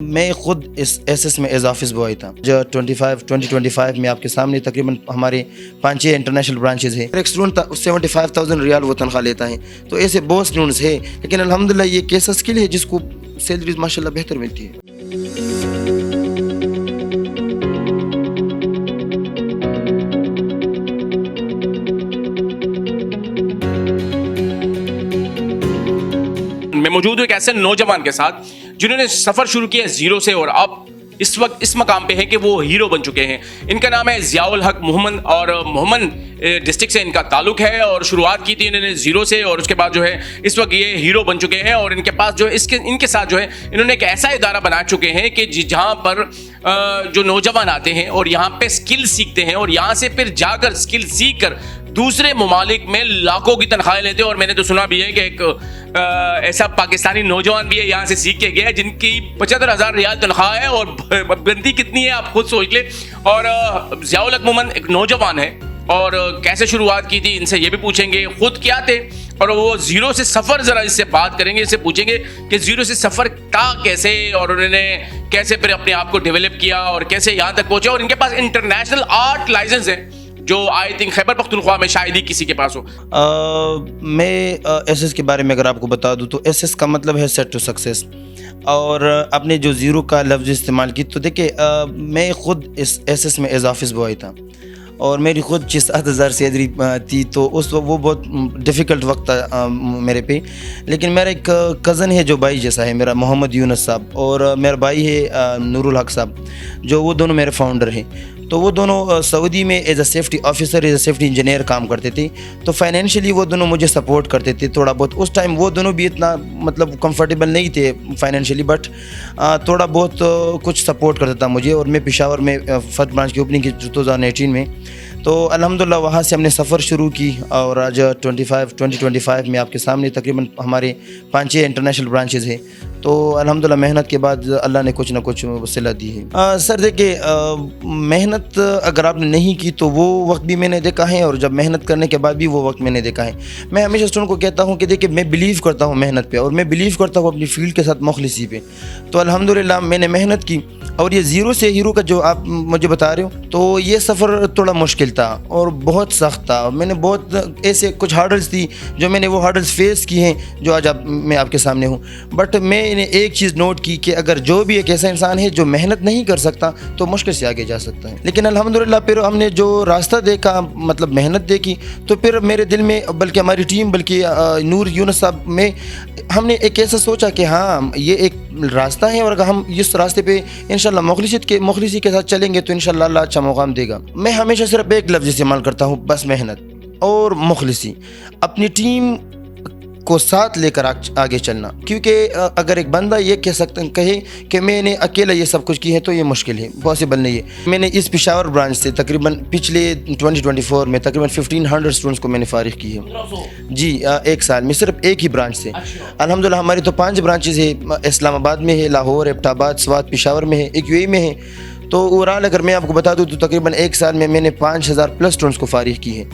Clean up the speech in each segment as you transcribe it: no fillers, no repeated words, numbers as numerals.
میں خود اس S S میں ایز آفس بوائے تھا جو 2025 میں آپ کے سامنے تقریباً ہمارے 5-6 انٹرنیشنل برانچز ہیں. ایک اسٹوڈنٹ 75,000 ریال وہ تنخواہ لیتا ہے. تو ایسے بہت اسٹوڈنٹس ہیں, لیکن الحمدللہ یہ ایک ایسا اسکل ہے جس کو سیلریز ماشاءاللہ بہتر ملتی ہے. میں موجود ہوں ایک ایسے نوجوان کے ساتھ جنہوں نے سفر شروع کیا زیرو سے اور اب اس وقت اس مقام پہ ہے کہ وہ ہیرو بن چکے ہیں. ان کا نام ہے ضیاء الحق محمد اور محمد ڈسٹرکٹ سے ان کا تعلق ہے اور شروعات کی تھی انہوں نے زیرو سے اور اس کے بعد جو ہے اس وقت یہ ہیرو بن چکے ہیں. اور ان کے پاس جو ان کے ساتھ جو ہے انہوں نے ایک ایسا ادارہ بنا چکے ہیں کہ جہاں پر جو نوجوان آتے ہیں اور یہاں پہ اسکل سیکھتے ہیں اور یہاں سے پھر جا کر اسکل سیکھ کر دوسرے ممالک میں لاکھوں کی تنخواہیں لیتے ہیں. اور میں نے تو سنا بھی ہے کہ ایک ایسا پاکستانی نوجوان بھی ہے یہاں سے سیکھ کے گیا ہے جن کی 75,000 ریال تنخواہ ہے اور بنتی کتنی ہے آپ خود سوچ لیں. اور ضیاء الحق محمد ایک نوجوان ہے اور کیسے شروعات کی تھی ان سے یہ بھی پوچھیں گے, خود کیا تھے اور وہ زیرو سے سفر ذرا اس سے بات کریں گے, اس سے پوچھیں گے کہ زیرو سے سفر تھا کیسے اور انہوں نے کیسے پھر اپنے آپ کو ڈیولپ کیا اور کیسے یہاں تک پہنچے. اور ان کے پاس انٹرنیشنل آرٹ لائسنس ہے جو آئی تھنک خیبر پختونخوا میں شاید ہی کسی کے پاس ہو. میں ایس ایس کے بارے میں اگر آپ کو بتا دوں تو ایس ایس کا مطلب ہے سیٹ ٹو سکسیس. اور آپ نے جو زیرو کا لفظ استعمال کی تو دیکھیں میں خود اس ایس ایس میں ایز آفس بوائے تھا اور میری خود 6-7 ہزار سیلری تھی. تو اس وقت وہ بہت ڈیفیکلٹ وقت تھا میرے پہ. لیکن میرا ایک کزن ہے جو بھائی جیسا ہے میرا, محمد یونس صاحب, اور میرا بھائی ہے نور الحق صاحب, جو وہ دونوں میرے فاؤنڈر ہیں. تو وہ دونوں سعودی میں as a safety officer as a safety engineer کام کرتے تھے. تو فائنینشلی وہ دونوں مجھے سپورٹ کرتے تھے تھوڑا بہت. اس ٹائم وہ دونوں بھی اتنا مطلب کمفرٹیبل نہیں تھے فائنینشلی, بٹ تھوڑا بہت کچھ سپورٹ کرتا تھا مجھے. اور میں پشاور میں فرسٹ برانچ کی اوپننگ کی 2018 میں. تو الحمدللہ وہاں سے ہم نے سفر شروع کی اور آج 2025 میں آپ کے سامنے تقریباً ہمارے 5-6 انٹرنیشنل برانچز ہیں. تو الحمدللہ محنت کے بعد اللہ نے کچھ نہ کچھ وسیلہ دی ہے. سر دیکھیں محنت اگر آپ نے نہیں کی تو وہ وقت بھی میں نے دیکھا ہے اور جب محنت کرنے کے بعد بھی وہ وقت میں نے دیکھا ہے. میں ہمیشہ اسٹوڈنٹ کو کہتا ہوں کہ دیکھیں میں بلیو کرتا ہوں محنت پہ اور میں بلیو کرتا ہوں اپنی فیلڈ کے ساتھ مخلصی پہ. تو الحمدللہ میں نے محنت کی اور یہ زیرو سے ہیرو کا جو آپ مجھے بتا رہے ہو تو یہ سفر تھوڑا مشکل تھا اور بہت سخت تھا. میں نے بہت ایسے کچھ ہارڈلز تھی جو میں نے وہ ہارڈلز فیس کی ہیں جو آج میں آپ کے سامنے ہوں. بٹ میں نے ایک چیز نوٹ کی کہ اگر جو بھی ایک ایسا انسان ہے جو محنت نہیں کر سکتا تو مشکل سے آگے جا سکتا ہے. لیکن الحمدللہ پھر ہم نے جو راستہ دیکھا مطلب محنت دیکھی تو پھر میرے دل میں بلکہ ہماری ٹیم بلکہ نور یونس صاحب میں ہم نے ایک ایسا سوچا کہ ہاں یہ ایک راستہ ہے اور اگر ہم اس راستے پہ انشاءاللہ مخلصی کے ساتھ چلیں گے تو انشاءاللہ اللہ اچھا مقام دے گا. میں ہمیشہ صرف ایک لفظ استعمال کرتا ہوں, بس محنت اور مخلصی. اپنی ٹیم کو ساتھ لے کر آگے چلنا, کیونکہ اگر ایک بندہ یہ کہے کہ میں نے اکیلا یہ سب کچھ کی ہے تو یہ مشکل ہے, پاسبل نہیں ہے. میں نے اس پشاور برانچ سے تقریباً پچھلے 2024 میں تقریباً 1500 اسٹوڈنٹس کو میں نے فارغ کی ہے. جی ایک سال میں صرف ایک ہی برانچ سے. الحمدللہ ہماری تو 5 برانچز ہے, اسلام آباد میں ہے, لاہور, ایبٹ آباد, سوات, پشاور میں ہے, ایک UAE میں ہے. تو اوورال اگر میں آپ کو بتا دوں تو تقریباً ایک سال میں نے 5000 پلس اسٹوڈنٹس کو فارغ کی ہے.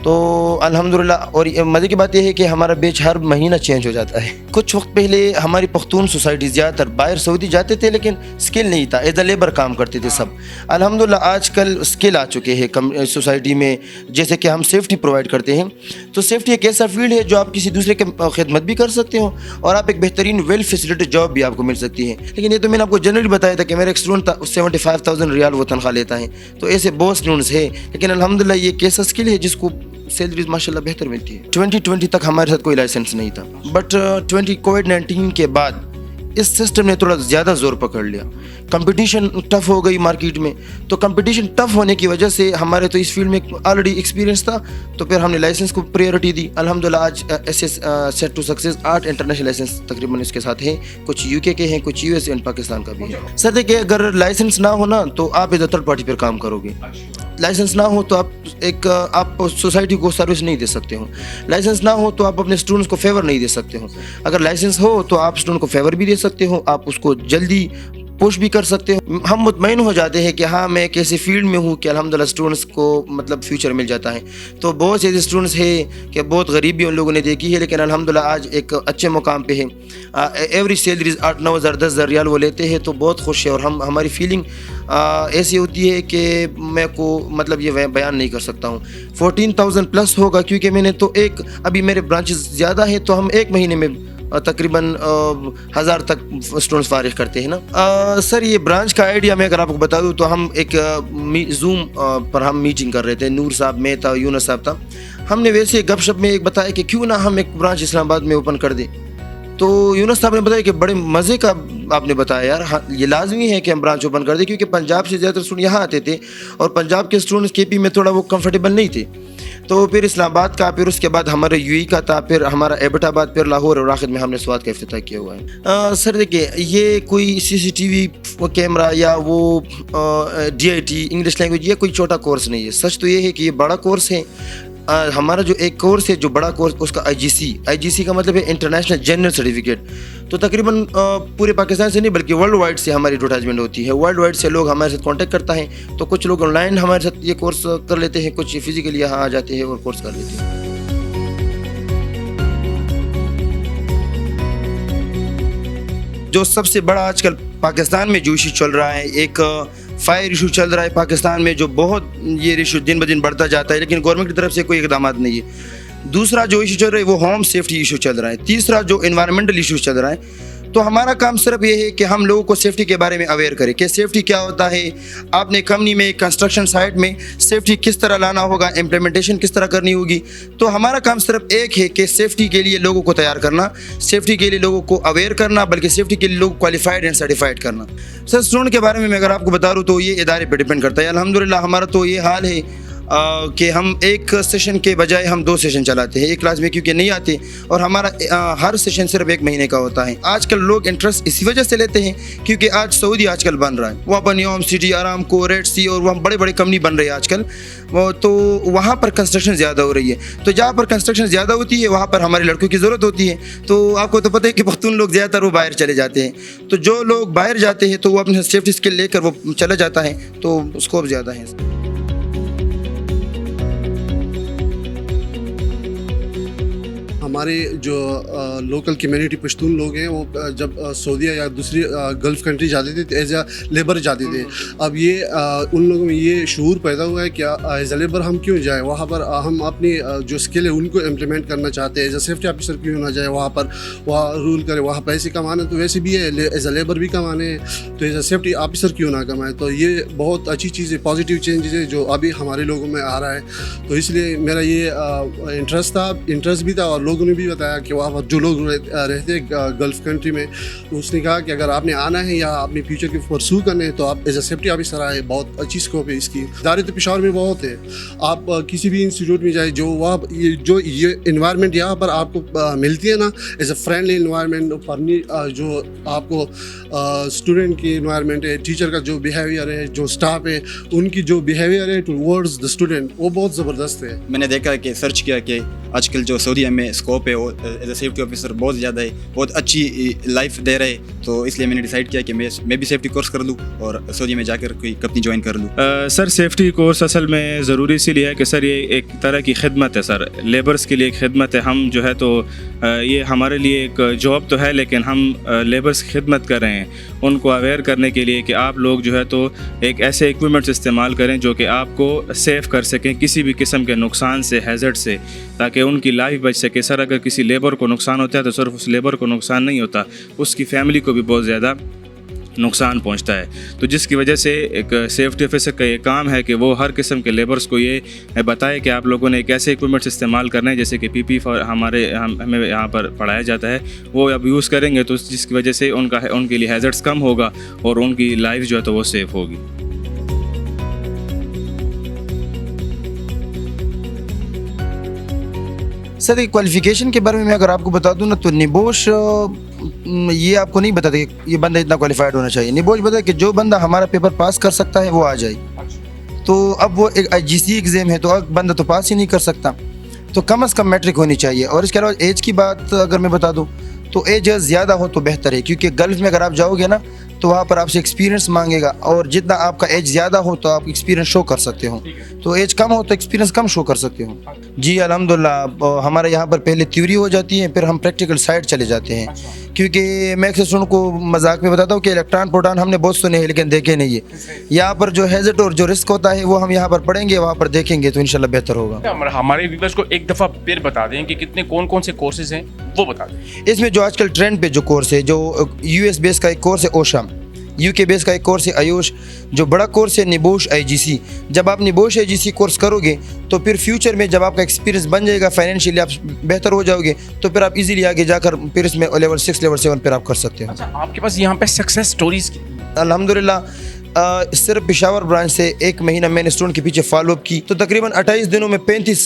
تو الحمدللہ اور مزے کی بات یہ ہے کہ ہمارا بیچ ہر مہینہ چینج ہو جاتا ہے. کچھ وقت پہلے ہماری پختون سوسائٹی زیادہ تر باہر سعودی جاتے تھے لیکن اسکل نہیں تھا, ایز اے لیبر کام کرتے تھے سب. الحمدللہ آج کل اسکل آ چکے ہیں سوسائٹی میں, جیسے کہ ہم سیفٹی پرووائڈ کرتے ہیں. تو سیفٹی ایک ایسا فیلڈ ہے جو آپ کسی دوسرے کی خدمت بھی کر سکتے ہو اور آپ ایک بہترین ویل فیسلیٹی جاب بھی آپ کو مل سکتی ہے. لیکن یہ تو میں نے آپ کو جنرلی بتایا تھا کہ میرا ایک اسٹوڈنٹ تھا 75,000 ریال وہ تنخواہ لیتا ہے. تو ایسے بہت اسٹوڈنٹس ہیں, لیکن الحمدللہ یہ ایک ایسا اسکل ہے جس کو سیلریز ماشاءاللہ بہتر ملتی ہے. 2020 تک ہمارے ساتھ کوئی لائسنس نہیں تھا, بٹ کووڈ-19 کے بعد اس سسٹم نے تھوڑا زیادہ زور پکڑ لیا. کمپٹیشن ٹف ہو گئی مارکیٹ میں. تو کمپٹیشن ٹف ہونے کی وجہ سے ہمارے تو اس فیلڈ میں آلریڈی ایکسپیرینس تھا, تو پھر ہم نے لائسنس کو پریورٹی دی. الحمدللہ آج S S set to success 8 international licence تقریباً اس کے ساتھ ہیں, کچھ UK کے ہیں, کچھ US اینڈ پاکستان کا بھی ہے. سر دیکھیے اگر لائسنس نہ ہونا تو آپ ایز اے تھرڈ پارٹی پر کام کرو گے. لائسنس نہ ہو تو آپ سوسائٹی کو سروس نہیں دے سکتے ہو. لائسنس نہ ہو تو آپ اپنے اسٹوڈنٹس کو فیور نہیں دے سکتے ہو. اگر لائسنس ہو تو آپ اسٹوڈنٹ کو فیور بھی دے سکتے ہو, آپ اس کو جلدی पुश भी कर सकते हो। हम मुतमईन हो जाते हैं कि हाँ मैं एक ऐसे फील्ड में हूँ कि अल्हम्दुलिल्लाह स्टूडेंट्स को मतलब फ्यूचर मिल जाता है। तो बहुत से ऐसे स्टूडेंट्स हैं कि बहुत गरीबी उन लोगों ने देखी है, लेकिन अल्हम्दुलिल्लाह आज एक अच्छे मुकाम पे है। एवरी सैलरी 8-9 हज़ार 10,000 रियाल वो लेते हैं, तो बहुत खुश है। और हमारी फीलिंग ऐसी होती है कि मैं को मतलब ये बयान नहीं कर सकता हूँ। 14,000 प्लस होगा, क्योंकि मैंने तो अभी मेरे ब्रांचेस ज़्यादा हैं, तो हम एक महीने में तकरीबन 1000 तक स्टूडेंट्स फारिग करते हैं ना। सर ये ब्रांच का आइडिया मैं अगर आपको बता दूं तो हम एक जूम पर हम मीटिंग कर रहे थे, नूर साहब, मैं था, यूनुस साहब था। हमने वैसे गपशप में एक बताया कि क्यों ना हम एक ब्रांच इस्लामाबाद में ओपन कर दें। तो यूनुस साहब ने बताया कि बड़े मज़े का आपने बताया यार, हाँ ये लाजमी है कि हम ब्रांच ओपन कर दें, क्योंकि पंजाब से ज़्यादातर स्टूडेंट यहाँ आते थे और पंजाब के स्टूडेंट्स केपी में थोड़ा वो कंफर्टेबल नहीं थे। तो फिर इस्लामाबाद का, फिर उसके बाद हमारे यूएई का था, फिर हमारा एबटाबाद, फिर लाहौर और आखिर में हमने स्वात का इफ्तिताह किया हुआ है। सर देखिए, ये कोई सीसीटीवी कैमरा या वो डीआईटी इंग्लिश लैंग्वेज ये कोई छोटा कोर्स नहीं है। सच तो ये है कि ये बड़ा कोर्स है। हमारा जो एक कोर्स है, जो बड़ा कोर्स, उसका आईजीसी का मतलब है इंटरनेशनल जनरल सर्टिफिकेट। तो तकरीबन पूरे पाकिस्तान से नहीं बल्कि वर्ल्ड वाइड से हमारी एडवर्टाइजमेंट होती है। वर्ल्ड वाइड से लोग हमारे साथ कांटेक्ट करता है, तो कुछ लोग ऑनलाइन हमारे साथ ये कोर्स कर लेते हैं, कुछ फिजिकली यहाँ आ जाते हैं और कोर्स कर लेते हैं। जो सबसे बड़ा आजकल पाकिस्तान में जो इशू चल रहा है, एक फायर इशू चल रहा है पाकिस्तान में, जो बहुत ये इशू दिन ब दिन बढ़ता जाता है, लेकिन गवर्नमेंट की तरफ से कोई इकदाम नहीं है। दूसरा जो इशू चल रहा है वो होम सेफ्टी इशू चल रहा है। तीसरा जो एनवायरमेंटल इशू चल रहा है। तो हमारा काम सिर्फ ये है कि हम लोगों को सेफ्टी के बारे में अवेयर करें कि सेफ्टी क्या होता है। आपने कंपनी में, कंस्ट्रक्शन साइट में सेफ्टी किस तरह लाना होगा, इम्प्लीमेंटेशन किस तरह करनी होगी। तो हमारा काम सिर्फ एक है कि सेफ्टी के लिए लोगों को तैयार करना, सेफ्टी के लिए लोगों को अवेयर करना, बल्कि सेफ्टी के लिए लोग क्वालिफाइड एंड सर्टिफाइड करना। सर स्टूडेंट के बारे में मैं अगर आपको बता दूँ तो ये इदारे पर डिपेंड करता है। अल्हम्दुलिल्लाह हमारा तो ये हाल है कि हम एक सेशन के बजाय हम 2 सेशन चलाते हैं एक क्लास में, क्योंकि नहीं आते, और हमारा हर सेशन सिर्फ 1 महीने का होता है। आजकल लोग इंटरेस्ट इसी वजह से लेते हैं क्योंकि आज सऊदी आजकल बन रहा है, वहाँ पर न्योम सिटी, आरामको, रेड सी और वहाँ बड़े बड़े कंपनी बन रही है आजकल। तो वहाँ पर कंस्ट्रक्शन ज़्यादा हो रही है। तो जहाँ पर कंस्ट्रक्शन ज़्यादा होती है वहाँ पर हमारे लड़कों की ज़रूरत होती है। तो आपको तो पता है कि पख्तून लोग ज़्यादातर वो बाहर चले जाते हैं। तो जो लोग बाहर जाते हैं तो वो अपने सेफ्टी स्किल लेकर वो चला जाता है, तो स्कोप ज़्यादा है। हमारे जो लोकल कम्युनिटी पश्तून लोग हैं वो जब सऊदीया या दूसरी गल्फ़ कंट्री जाते थे तो एज आ लेबर जाते थे। अब ये उन लोगों में ये शऊर पैदा हुआ है कि एज आ लेबर हम क्यों जाएँ वहाँ पर, हम अपनी जो स्किल है उनको इम्प्लीमेंट करना चाहते हैं। एज आ सेफ्टी ऑफिसर क्यों ना जाए वहाँ पर, वहाँ रूल करे, वहाँ पैसे कमाने तो वैसे भी है, एज आ लेबर भी कमाने हैं, तो एज आ सेफ्टी ऑफिसर क्यों ना कमाए। तो ये बहुत अच्छी चीज़ है, पॉजिटिव चेंजेस है जो अभी हमारे लोगों में आ रहा है। तो इसलिए मेरा ये इंटरेस्ट भी था, और लोगों ने भी बताया कि वहाँ पर जो लोग रहते गल्फ़ कंट्री में, तो उसने कहा कि अगर आपने आना है या अपने फ्यूचर के परसू करने हैं तो आप एज अ सेफ्टी ऑफिसर आए, बहुत अच्छी स्कोप है इसकी। इदारे तो पेशावर में बहुत है, आप किसी भी इंस्टीट्यूट में जाए, जो वहाँ ये इन्वायरमेंट यहाँ पर आपको मिलती है ना, एज अ फ्रेंडली इन्वायरमेंट, जो आपको स्टूडेंट की इन्वायरमेंट है, टीचर का जो बिहेवियर है, जो स्टाफ है उनकी जो बिहेवियर है टुवर्ड्स द स्टूडेंट, वो बहुत ज़बरदस्त है। मैंने देखा कि सर्च किया कि आजकल जो सऊदीया में स्कोप है वो एज ए सेफ्टी ऑफिसर बहुत ज़्यादा है, बहुत अच्छी लाइफ दे रहे, तो इसलिए मैंने डिसाइड किया कि मैं भी सेफ्टी कोर्स कर लूँ और सऊदी में जाकर कोई कंपनी ज्वाइन कर लूँ। सर सेफ्टी कोर्स असल में ज़रूरी इसीलिए है कि सर ये एक तरह की खिदमत है, सर लेबर्स के लिए एक खिदमत है। हम जो है तो ये हमारे लिए एक जॉब तो है, लेकिन हम लेबर्स की खिदमत कर रहे हैं, उनको अवेयर करने के लिए कि आप लोग जो है तो एक ऐसे इक्विपमेंट्स इस्तेमाल करें जो कि आपको सेफ़ कर सकें किसी भी किस्म के नुकसान से, हैज़र्ड से, ताकि उनकी लाइफ बच सके। सर अगर किसी लेबर को नुकसान होता है तो सिर्फ उस लेबर को नुकसान नहीं होता, उसकी फैमिली को भी बहुत ज़्यादा नुकसान पहुंचता है। तो जिसकी वजह से एक सेफ्टी ऑफिसर का ये काम है कि वो हर किस्म के लेबर्स को ये बताए कि आप लोगों ने एक ऐसे इक्विपमेंट्स इस्तेमाल करने हैं, जैसे कि पीपी हमें यहाँ पर पढ़ाया जाता है, वो अब यूज़ करेंगे तो जिसकी वजह से उनके लिए हैज़र्ड्स कम होगा और उनकी लाइफ जो है तो वो सेफ़ होगी। सर क्वालिफ़िकेशन के बारे में मैं अगर आपको बता दूं ना, तो निबोश ये आपको नहीं बताते कि ये बंदा इतना क्वालिफाइड होना चाहिए। निबोश बताए कि जो बंदा हमारा पेपर पास कर सकता है वो आ जाए। तो अब वो एक IGC एग्ज़ाम है, तो अब बंदा तो पास ही नहीं कर सकता, तो कम से कम मैट्रिक होनी चाहिए। और इसके अलावा एज की बात अगर मैं बता दूँ तो एज ज़्यादा हो तो बेहतर है, क्योंकि गल्फ़ में अगर आप जाओगे ना تو वहाँ पर आपसे एक्सपीरियंस मांगेगा, और जितना आपका एज ज़्यादा हो तो आप एक्सपीरियंस शो कर सकते हो, तो एज कम हो तो एक्सपीरियंस कम शो कर सकते हो। जी अल्हम्दुलिल्लाह, हमारे यहाँ पर पहले थ्योरी हो जाती है, फिर हम प्रैक्टिकल साइड चले जाते हैं, क्योंकि मैं अक्सर स्टूडेंट को मजाक में बताता हूँ कि इलेक्ट्रॉन प्रोटॉन हमने बहुत सुने हैं लेकिन देखे नहीं है। यहाँ पर जो हैजर्ड और जो रिस्क होता है वो हम यहाँ पर पढ़ेंगे, वहाँ पर देखेंगे तो इंशाल्लाह बेहतर होगा। हमारे व्यूअर्स को एक दफ़ा फिर बता दें कि कितने कौन कौन से कोर्सेज हैं, वो बता दें। इसमें जो आजकल ट्रेंड पे जो कोर्स है, जो यूएस बेस का एक कोर्स है ओशा, यूके बेस का एक कोर्स है आयुष, जो बड़ा कोर्स है निबोश आईजीसी। जब आप निबोश आईजीसी कोर्स करोगे तो फिर फ्यूचर में जब आपका एक्सपीरियंस बन जाएगा, फाइनेंशियली आप बेहतर हो जाओगे, तो फिर आप इजीली आगे जाकर फिर इसमें लेवल 6 लेवल 7 पर आप कर सकते हो। अच्छा, आपके पास यहाँ पे सक्सेस स्टोरीज अल्हम्दुलिल्लाह सिर्फ पेशावर ब्रांच से 1 महीना मैंने स्टूडेंट के पीछे फॉलोअप की, तो तकरीबन 28 दिनों में 35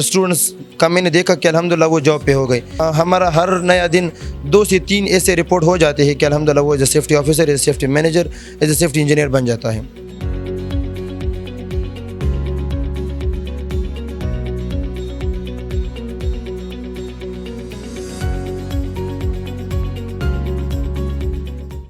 स्टूडेंट्स का मैंने देखा कि अल्हम्दुलिल्लाह वो जॉब पे हो गए। हमारा हर नया दिन 2 से 3 ऐसे रिपोर्ट हो जाते हैं कि अल्हम्दुलिल्लाह वो as a safety officer, as a safety manager, as a safety engineer बन जाता है।